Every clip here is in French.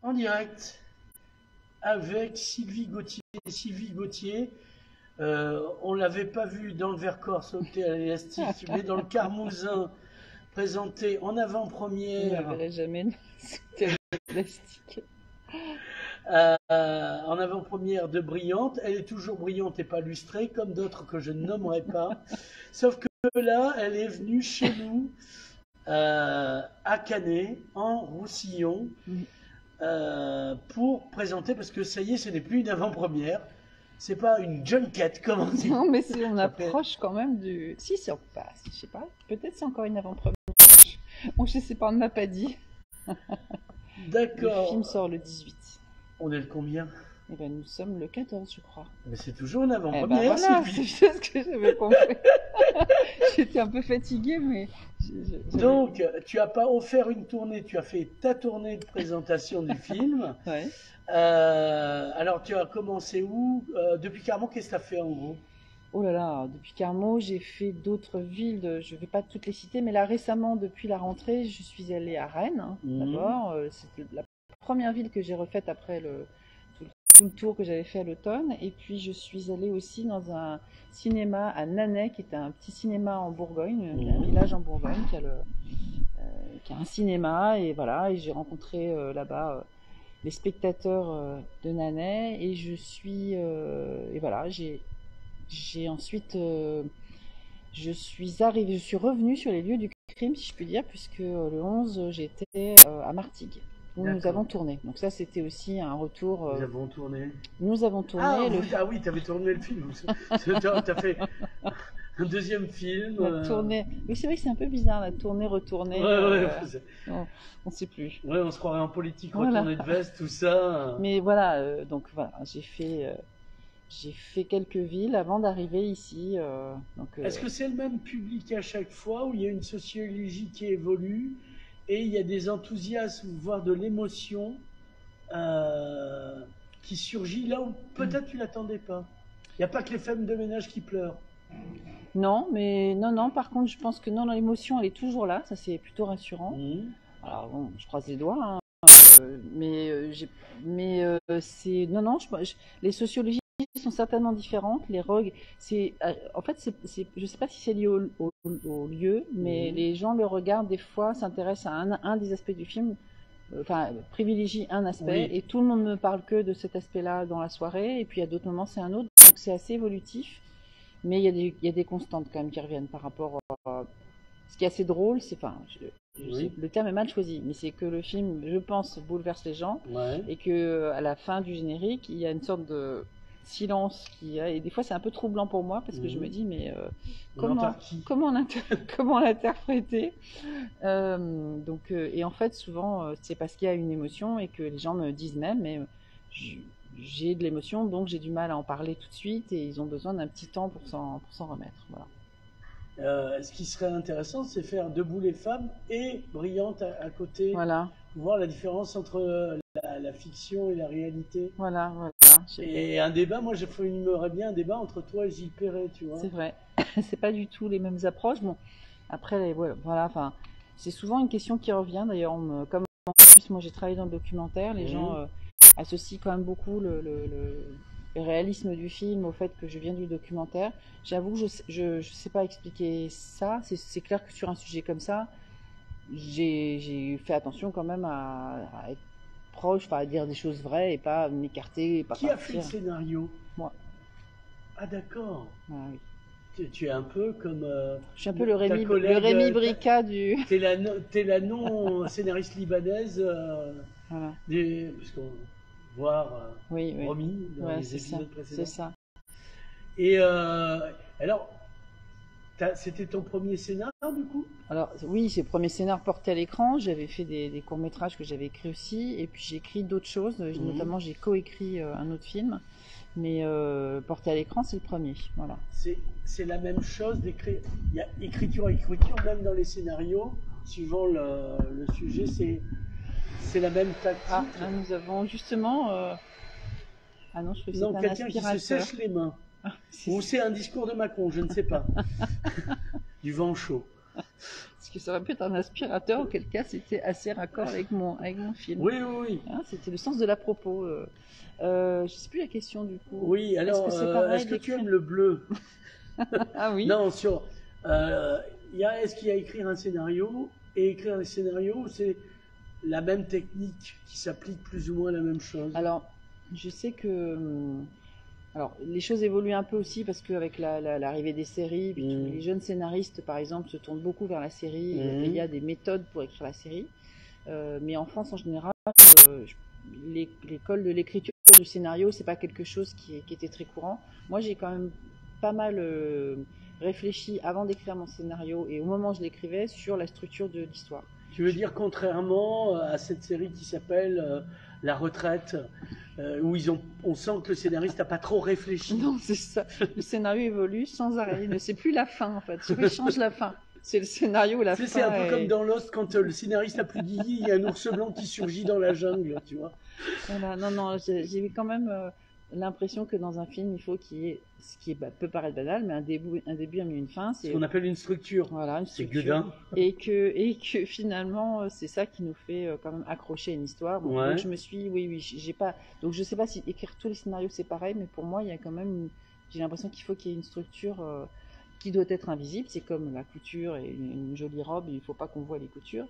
en direct avec Sylvie Gauthier. Sylvie Gauthier, on l'avait pas vu dans le Vercors sauter à l'élastique, mais dans le Carmousin présenté en Je ne la avant-première, verrai jamais sauter à l'élastique. en avant-première de Brillante. Elle est toujours brillante et pas lustrée, comme d'autres que je ne nommerai pas. Sauf que là, elle est venue chez nous, à Canet, en Roussillon, pour présenter, parce que ça y est, ce n'est plus une avant-première. C'est pas une junket, comme on dit. Non, mais si on Ça fait- approche quand même du. Si, si, on passe, je sais pas. Peut-être c'est encore une avant-première. Bon, je sais pas, on ne m'a pas dit. Le film D'accord. sort le 18. On est le combien? Et ben nous sommes le 14, je crois. Mais c'est toujours une Eh ben avant-première, voilà, Sylvie. c'est ce que j'avais compris. J'étais un peu fatiguée, mais j'avais- Donc, tu n'as pas offert une tournée, tu as fait ta tournée de présentation du film. Ouais. Alors, tu as commencé où? Depuis Carmont, qu'est-ce que tu as fait en gros? Oh là là, depuis Carmaux, j'ai fait d'autres villes, je ne vais pas toutes les citer, mais là récemment, depuis la rentrée, je suis allée à Rennes, d'abord. C'était la première ville que j'ai refaite après tout le tour que j'avais fait à l'automne. Et puis je suis allée aussi dans un cinéma à Nanay, qui est un petit cinéma en Bourgogne, qui est un village en Bourgogne, qui a un cinéma. Et voilà, et j'ai rencontré là-bas les spectateurs de Nanay. Et et voilà, j'ai ensuite, je suis revenue sur les lieux du crime, si je puis dire, puisque le 11, j'étais à Martigues, où nous D'accord. avons tourné. Donc ça, c'était aussi un retour. Nous avons tourné. Nous avons tourné Oui, tu avais tourné le film. Tu as fait un deuxième film. la tournée. Oui, c'est vrai que c'est un peu bizarre, la tournée, retournée. Ouais, on ne sait plus. ouais, on se croirait en politique, Voilà. retourner de veste, tout ça. Mais voilà, donc voilà, j'ai fait quelques villes avant d'arriver ici. Est-ce que c'est le même public à chaque fois, où il y a une sociologie qui évolue et il y a des enthousiasmes, voire de l'émotion qui surgit là où peut-être tu l'attendais pas? Il n'y a pas que les femmes de ménage qui pleurent. Non, mais non. Par contre, je pense que non, l'émotion, elle est toujours là. Ça, c'est plutôt rassurant. Alors bon, je croise les doigts, hein, c'est non. Les sociologies sont certainement différentes. Les rogues, en fait, je sais pas si c'est lié au lieu, mais les gens le regardent des fois, s'intéressent à un des aspects du film. Enfin, privilégie un aspect, Oui. et tout le monde ne parle que de cet aspect-là dans la soirée, et puis à d'autres moments c'est un autre, donc c'est assez évolutif, mais il y a des constantes quand même qui reviennent par rapport à... Ce qui est assez drôle, le terme est mal choisi, mais c'est que le film, je pense, bouleverse les gens, Ouais. et que à la fin du générique, il y a une sorte de silence et des fois c'est un peu troublant pour moi, parce que je me dis, mais comment l'interpréter? Et en fait, souvent, c'est parce qu'il y a une émotion et que les gens me disent même, mais j'ai de l'émotion, donc j'ai du mal à en parler tout de suite, et ils ont besoin d'un petit temps pour s'en remettre. Voilà. Ce qui serait intéressant, c'est faire Debout les femmes et Brillante à côté, Voilà, voir la différence entre la fiction et la réalité. voilà. Et un débat, moi j'aimerais bien un débat entre toi et Gilles Perret, tu vois. C'est vrai. C'est pas du tout les mêmes approches. Bon, après, voilà, enfin, c'est souvent une question qui revient. D'ailleurs, comme en plus moi j'ai travaillé dans le documentaire, les gens associent quand même beaucoup le réalisme du film au fait que je viens du documentaire. J'avoue que je sais pas expliquer ça. C'est clair que sur un sujet comme ça, j'ai fait attention quand même à être proche, enfin à dire des choses vraies et pas m'écarter, pas Qui a fait le partir. scénario? Moi. Ah d'accord. Ah, oui. Tu es un peu comme Je suis un peu le ta Rémi collègue, Brica du. t'es la non scénariste libanaise Voilà. parce qu'on voir Oui. Romy dans Ouais, les c'est ça. épisodes précédents. C'est ça. Et alors, c'était ton premier scénar du coup? Alors oui, c'est le premier scénar porté à l'écran. J'avais fait des courts-métrages que j'avais écrits aussi, et puis j'ai écrit d'autres choses. Notamment, j'ai coécrit un autre film, mais porté à l'écran, c'est le premier. Voilà. C'est la même chose d'écrire. Il y a écriture, même dans les scénarios, suivant le sujet, c'est la même tactique. Ah, là, nous avons justement. Ah non, je crois que c'est un quelqu'un qui se aspirateur. sèche les mains. Ah, Ou c'est un discours de Macron, je ne sais pas. Du vent chaud. Parce que ça aurait pu être un aspirateur, auquel cas c'était assez raccord avec mon film. Oui, oui, oui. Hein, c'était le sens de la propos. Je sais plus la question du coup. Oui, alors, Est-ce que c'est pareil est-ce que tu d'écrire aimes le bleu? Ah oui. Non, est-ce qu'il y a écrire un scénario et écrire un scénario, c'est la même technique qui s'applique plus ou moins à la même chose? Alors, je sais que alors, les choses évoluent un peu aussi parce qu'avec l'arrivée des séries, puis tous les jeunes scénaristes, par exemple, se tournent beaucoup vers la série. Et il y a des méthodes pour écrire la série. Mais en France, en général, l'école de l'écriture du scénario, c'est pas quelque chose qui était très courant. Moi, j'ai quand même pas mal réfléchi avant d'écrire mon scénario et au moment où je l'écrivais sur la structure de l'histoire. Tu veux dire contrairement à cette série qui s'appelle La Retraite, où on sent que le scénariste n'a pas trop réfléchi. Non, c'est ça. Le scénario évolue sans arrêt. Il ne sait plus la fin, en fait. Il change la fin. C'est le scénario ou la fin. C'est un peu comme dans Lost, quand le scénariste a plus dit, il y a un ours blanc qui surgit dans la jungle, tu vois. Voilà. Non, j'ai quand même l'impression que dans un film, il faut qu'il y ait, ce qui peut paraître banal, mais un début, un milieu, une fin. C'est ce qu'on appelle une structure. Voilà, une c'est structure. Guedin. Et que finalement, c'est ça qui nous fait quand même accrocher à une histoire. Bon, Ouais. donc je me suis, oui, j'ai pas. Donc je sais pas si écrire tous les scénarios c'est pareil, mais pour moi, il y a quand même, j'ai l'impression qu'il faut qu'il y ait une structure qui doit être invisible. C'est comme la couture et une jolie robe, il faut pas qu'on voit les coutures.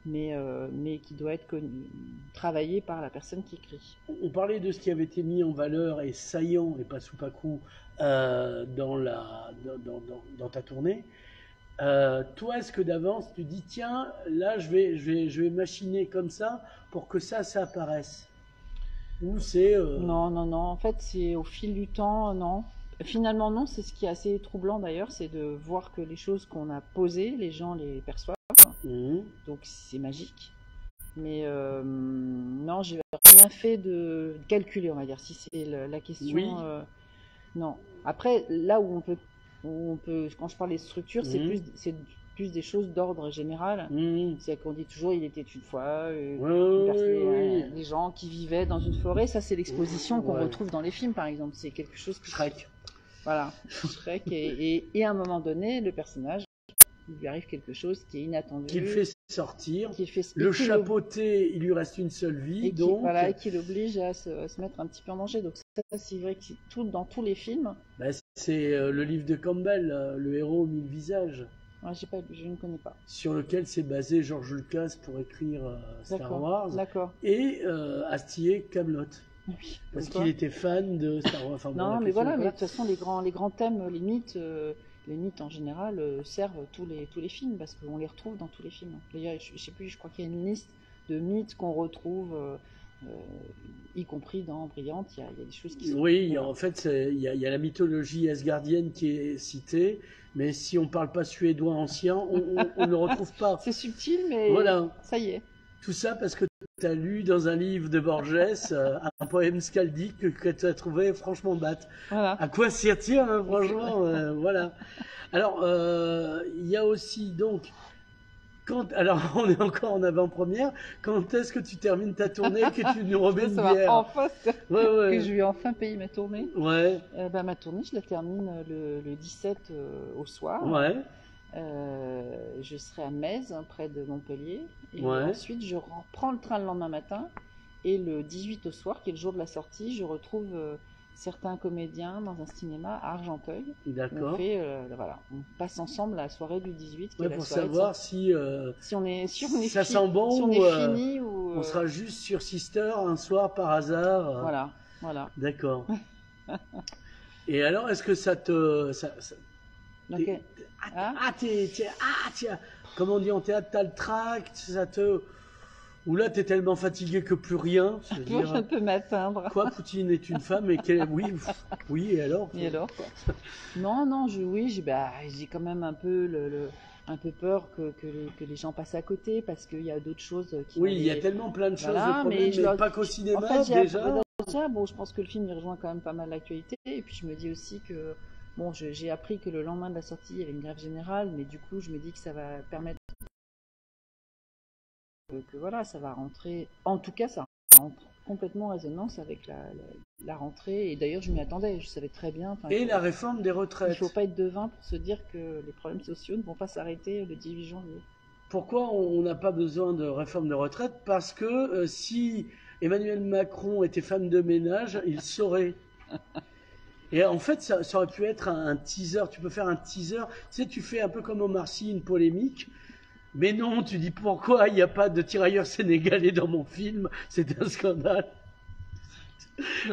Mais qui doit être travaillé par la personne qui écrit. On parlait de ce qui avait été mis en valeur et saillant et pas sous pas coup dans ta tournée. Toi, est-ce que d'avance tu dis tiens, là je vais machiner comme ça pour que ça apparaisse? Ou c'est Non. En fait, c'est au fil du temps, non. Finalement, non. C'est ce qui est assez troublant d'ailleurs, c'est de voir que les choses qu'on a posées, les gens les perçoivent. Donc c'est magique. Mais non, j'ai rien fait de calculé, on va dire, si c'est la question. Oui. Non. Après, là où on peut, quand je parle des structures, c'est plus des choses d'ordre général. C'est qu'on dit toujours, il était une fois, des gens qui vivaient dans une forêt. Ça, c'est l'exposition qu'on retrouve dans les films, par exemple. C'est quelque chose qui... Shrek. Voilà, Shrek. Et à un moment donné, le personnage, il lui arrive quelque chose qui est inattendu. Qu'il fait sortir. Le chapeauté, il lui reste une seule vie. Et qui l'oblige à se mettre un petit peu en danger. Donc ça, c'est vrai que dans tous les films... Bah, c'est le livre de Campbell, Le héros aux 1000 visages. Ouais, je ne connais pas. Sur lequel s'est basé George Lucas pour écrire Star Wars. D'accord. Et Astier Kaamelott. Oui, parce qu'il était fan de Star Wars. Enfin, non, mais voilà, mais de toute façon, les grands thèmes, les mythes en général servent tous les films parce qu'on les retrouve dans tous les films. D'ailleurs, je sais plus, je crois qu'il y a une liste de mythes qu'on retrouve, y compris dans Brillante. Il y a des choses qui sont. Oui, en fait, il y a la mythologie asgardienne qui est citée, mais si on parle pas suédois ancien, on ne le retrouve pas. C'est subtil, mais voilà. Ça y est. Tout ça parce que tu as lu dans un livre de Borges un poème scaldique que tu as trouvé franchement bête. Voilà. À quoi s'y tient, hein, franchement, voilà. Alors, il y a aussi donc, alors on est encore en avant-première, quand est-ce que tu termines ta tournée et que tu nous remets une bière? Enfin, que je vais enfin payer ma tournée. Ouais. Ma tournée, je la termine le 17 au soir. Ouais. Je serai à Metz, près de Montpellier. Et ensuite, je reprends le train le lendemain matin. Et le 18 au soir, qui est le jour de la sortie, je retrouve certains comédiens dans un cinéma à Argenteuil. D'accord. On passe ensemble la soirée du 18. Ouais, pour savoir si on est ça sent bon si on est fini ou on sera juste sur Sister un soir par hasard. Voilà. D'accord. Et alors, est-ce que ça te... Okay. Comme on dit en théâtre, t'as le tract, ça te... Ou là, t'es tellement fatigué que plus rien. Je peux m'atteindre. Quoi, Poutine est une femme et oui, et alors quoi. Et alors quoi. Non, j'ai quand même un peu un peu peur que les gens passent à côté parce qu'il y a d'autres choses qui... Oui, il y a tellement plein de choses, mais pas qu'au cinéma, en fait, déjà. Bon, je pense que le film y rejoint quand même pas mal l'actualité, et puis je me dis aussi que, bon, j'ai appris que le lendemain de la sortie, il y avait une grève générale, mais du coup, je me dis que ça va permettre que voilà, ça va rentrer, en tout cas, ça rentre complètement résonance avec la rentrée. Et d'ailleurs, je m'y attendais. Je savais très bien. Et la réforme des retraites. Il ne faut pas être devin pour se dire que les problèmes sociaux ne vont pas s'arrêter le 18 janvier. Pourquoi on n'a pas besoin de réforme de retraite? Parce que si Emmanuel Macron était femme de ménage, il saurait. Et en fait, ça aurait pu être un teaser. Tu peux faire un teaser. Tu sais, tu fais un peu comme Omar Sy, une polémique. Mais non, tu dis pourquoi il n'y a pas de tirailleurs sénégalais dans mon film? C'est un scandale.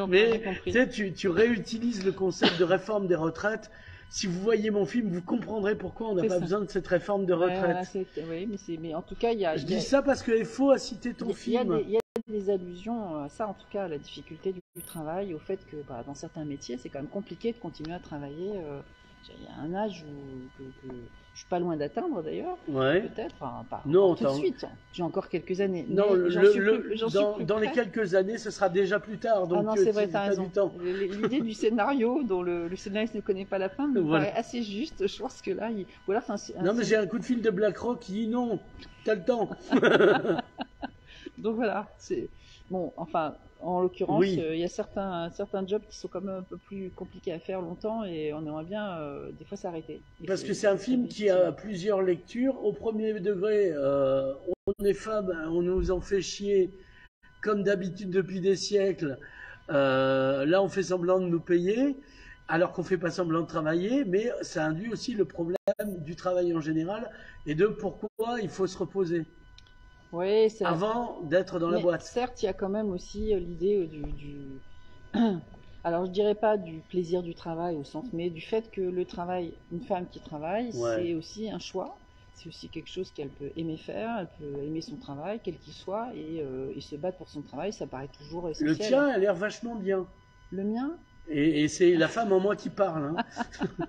Mais tu sais, tu réutilises le concept de réforme des retraites. Si vous voyez mon film, vous comprendrez pourquoi on n'a pas besoin de cette réforme de retraite. Oui, mais en tout cas, il y a... Je dis ça parce que FO a cité ton film. Il y a des allusions à ça, en tout cas, à la difficulté du travail, au fait que dans certains métiers, c'est quand même compliqué de continuer à travailler. Il y a un âge que je suis pas loin d'atteindre d'ailleurs, peut-être, pas tout de suite. J'ai encore quelques années. Non, dans les quelques années, ce sera déjà plus tard. Donc non, c'est vrai, t'as raison. L'idée du scénario dont le scénariste ne connaît pas la fin me paraît assez juste. Je pense que là, non, mais j'ai un coup de fil de BlackRock qui dit non, t'as le temps. Donc voilà, c'est bon. Enfin, en l'occurrence, il y a certains jobs qui sont quand même un peu plus compliqués à faire longtemps et on aimerait bien des fois s'arrêter. Parce que c'est un film qui a plusieurs lectures. Au premier degré, on est femmes, on nous en fait chier comme d'habitude depuis des siècles. Là, on fait semblant de nous payer, alors qu'on fait pas semblant de travailler, mais ça induit aussi le problème du travail en général et de pourquoi il faut se reposer. Oui, avant d'être dans la boîte. Certes, il y a quand même aussi l'idée alors je dirais pas du plaisir du travail au sens, mais du fait que le travail, une femme qui travaille, c'est aussi un choix. C'est aussi quelque chose qu'elle peut aimer faire, elle peut aimer son travail, quel qu'il soit, et se battre pour son travail, ça paraît toujours essentiel. Le tien a l'air vachement bien. Le mien? Et c'est la femme en moi qui parle. Hein.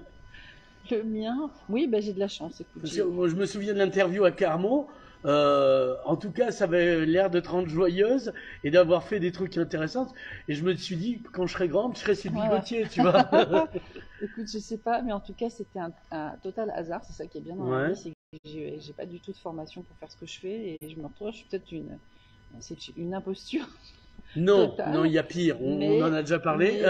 Le mien? Oui, j'ai de la chance. Écoute, moi, je me souviens de l'interview à Carmont. En tout cas, ça avait l'air de te rendre joyeuse et d'avoir fait des trucs intéressants. Et je me suis dit, quand je serai grande, je serai Sylvie Gauthier, tu vois. Écoute, je sais pas, mais en tout cas, c'était un total hasard. C'est ça qui est bien dans la vie, c'est que j'ai pas du tout de formation pour faire ce que je fais et je me retrouve, je suis peut-être une imposture. Non, il y a pire, on en a déjà parlé.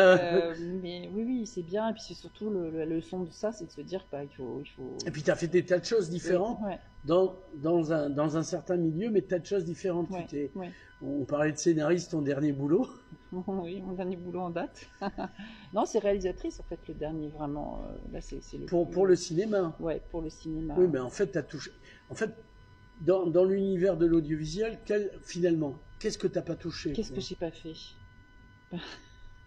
Mais oui, c'est bien. Et puis c'est surtout la leçon de ça, c'est de se dire qu'il faut... Et puis tu as fait des tas de choses différentes dans un certain milieu, mais tas de choses différentes. On parlait de scénariste, ton dernier boulot. Oui, mon dernier boulot en date. Non, c'est réalisatrice en fait, le dernier vraiment. Là, c'est pour le cinéma. Ouais, pour le cinéma. Oui, mais en fait, tu as touché. En fait, dans l'univers de l'audiovisuel, finalement, qu'est-ce que tu n'as pas touché? Qu'est-ce que j'ai pas fait?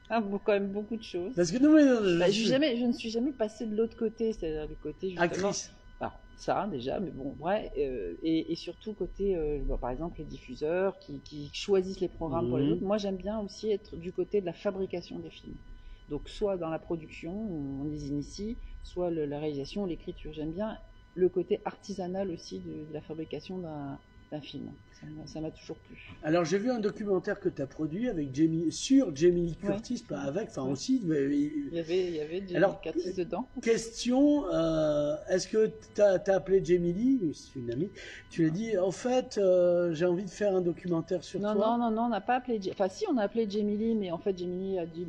Quand même beaucoup de choses. Parce que je ne suis jamais passée de l'autre côté, c'est-à-dire du côté justement. Actrice. Alors, ça déjà, mais bon, ouais, et surtout côté, par exemple, les diffuseurs qui choisissent les programmes pour les autres. Moi, j'aime bien aussi être du côté de la fabrication des films. Donc, soit dans la production, on les initie, soit la réalisation, l'écriture. J'aime bien le côté artisanal aussi de la fabrication d'un film. Ça m'a toujours plu. Alors j'ai vu un documentaire que tu as produit avec sur Jamie Lee Curtis, pas avec, enfin aussi. Il y avait Jamie Lee Curtis dedans. Question, est-ce que tu as appelé Jamie Lee, c'est une amie, tu lui as dit, en fait, j'ai envie de faire un documentaire sur toi? Non, on n'a pas appelé, enfin si, on a appelé Jamie Lee, mais en fait Jamie Lee a dit,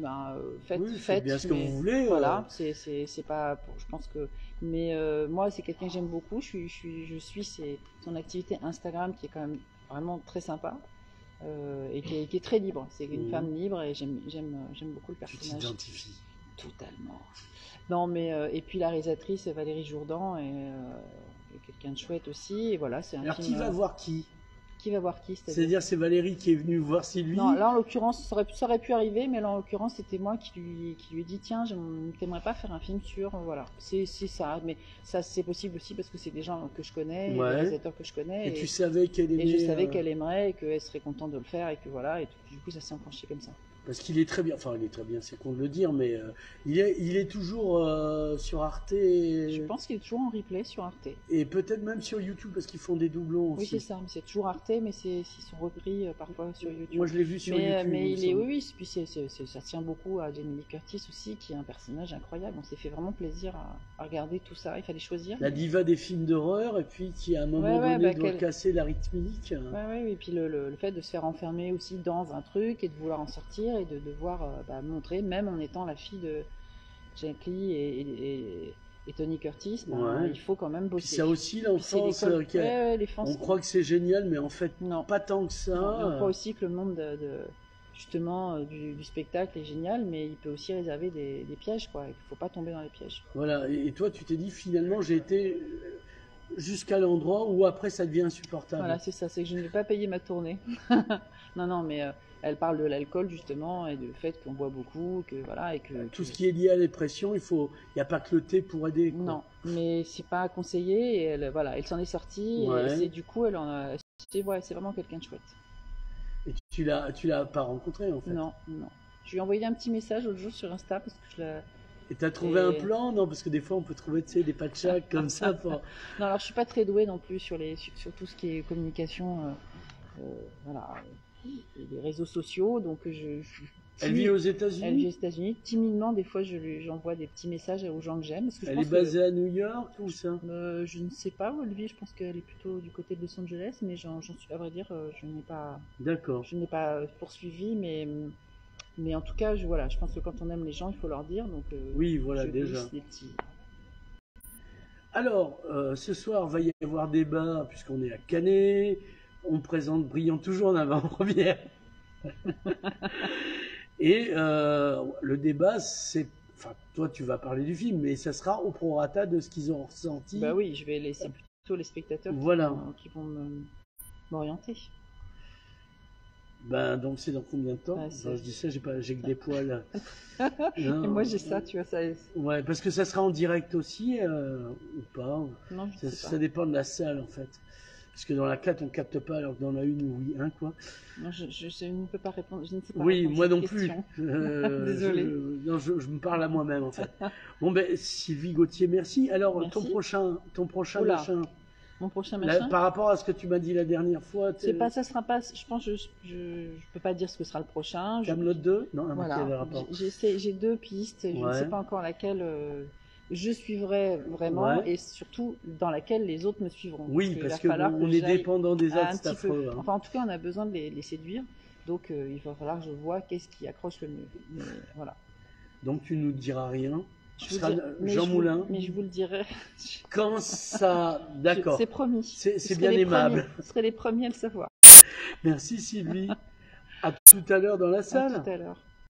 faites bien ce que vous voulez. Voilà, c'est pas, je pense que, mais moi c'est quelqu'un que j'aime beaucoup, je suis son activité Instagram qui est quand même vraiment très sympa et qui est très libre. C'est une femme libre et j'aime beaucoup le personnage. Tu t'identifies totalement. Non, mais et puis la réalisatrice Valérie Jourdan est quelqu'un de chouette aussi. Et voilà, c'est un film. Alors qui va voir qui? Qui va voir qui? C'est-à-dire c'est Valérie qui est venue voir Sylvie? Non, là en l'occurrence, ça aurait pu arriver, mais là en l'occurrence c'était moi qui lui ai dit tiens, t'aimerais pas faire un film sur voilà, c'est ça, mais ça c'est possible aussi parce que c'est des gens que je connais, des réalisateurs que je connais. Et tu savais qu'elle aimait. Et je savais qu'elle aimerait et qu'elle serait contente de le faire et que voilà, et du coup ça s'est enclenché comme ça. Parce qu'il est très bien, enfin il est très bien, c'est con de le dire, mais il est toujours sur Arte Je pense qu'il est toujours en replay sur Arte. et peut-être même sur YouTube parce qu'ils font des doublons Oui, aussi. c'est ça, mais c'est toujours Arte, mais ils sont repris parfois sur YouTube. Moi je l'ai vu sur mais, YouTube. mais il me il est, semble. oui, puis ça tient beaucoup à Jamie Lee Curtis aussi, qui est un personnage incroyable. On s'est fait vraiment plaisir à regarder tout ça. Il fallait choisir. La diva des films d'horreur et puis qui à un moment Ouais, donné bah, doit casser la rythmique. Ouais, et puis le fait de se faire enfermer aussi dans un truc et de vouloir en sortir et de devoir montrer, même en étant la fille de Jack Lee et Tony Curtis, Ouais. il faut quand même Puis bosser. ça aussi l'enfance, l'enfance. on croit que c'est génial, mais en fait Non. pas tant que Non, ça. on croit aussi que le monde justement du spectacle est génial, mais il peut aussi réserver des pièges, quoi. Il faut pas tomber dans les pièges. Voilà, et toi tu t'es dit finalement j'ai été jusqu'à l'endroit où après ça devient insupportable. Voilà, c'est ça, c'est que je ne vais pas payer ma tournée. Non, mais elle parle de l'alcool justement et du fait qu'on boit beaucoup, que voilà, et que Tout ce qui est lié à la dépression, il n'y a pas que le thé pour aider. Quoi. Non, mais c'est pas conseillé et elle s'en est sortie Ouais. et c'est du coup c'est vraiment quelqu'un de chouette. Et tu l'as pas rencontré en fait. Non. Je lui ai envoyé un petit message l'autre jour sur Insta parce que Et t'as trouvé un plan? Non, parce que des fois on peut trouver des patchaks comme ça. Pour... Non, alors je suis pas très douée non plus sur tout ce qui est communication, voilà, les réseaux sociaux, donc Elle vit aux États-Unis? Elle vit aux États-Unis. Timidement, des fois, j'envoie des petits messages aux gens que j'aime. Parce que elle est basée à New York ou ça? Je ne sais pas où elle vit. Je pense qu'elle est plutôt du côté de Los Angeles, mais j'en suis, à vrai dire, je n'ai pas. D'accord. Je n'ai pas poursuivi, mais en tout cas, je pense que quand on aime les gens, il faut leur dire. Donc, oui, voilà, déjà. Des petits... Alors, ce soir, va y avoir débat, puisqu'on est à Canet. On présente Brillant toujours en avant-première. Et le débat, c'est... Enfin, toi, tu vas parler du film, mais ça sera au prorata de ce qu'ils ont ressenti. Bah oui, je vais laisser plutôt les spectateurs qui vont m'orienter. Ben, donc c'est dans combien de temps? Je dis ça, j'ai que des poils. Non. Et moi j'ai ça, tu vois ça. Ouais, parce que ça sera en direct aussi ou pas. Non, je sais pas. Ça dépend de la salle en fait. Parce que dans la 4 on capte pas, alors que dans la 1 oui, quoi. Non, je ne peux pas répondre. Je ne sais pas. Oui, moi non plus. Désolée. Je me parle à moi-même en fait. Bon ben Sylvie Gauthier, merci. Alors merci. ton prochain machin. Mon prochain machin. Par rapport à ce que tu m'as dit la dernière fois. Ça sera pas. Je pense je peux pas dire ce que sera le prochain. Camelot 2 Non, voilà. J'ai 2 pistes. Je ne sais pas encore laquelle je suivrai vraiment et surtout dans laquelle les autres me suivront. Oui, parce qu'on est dépendant des autres, c'est affreux. Enfin, en tout cas, on a besoin de les séduire. Donc, il va falloir que je vois qu'est-ce qui accroche le mieux. Mais, voilà. Donc, tu nous diras rien. Jean Moulin. Mais je vous le dirai. Quand ça... D'accord. C'est promis. C'est bien aimable. Vous serez les premiers à le savoir. Merci Sylvie. À tout à l'heure dans la salle. À tout à l'heure.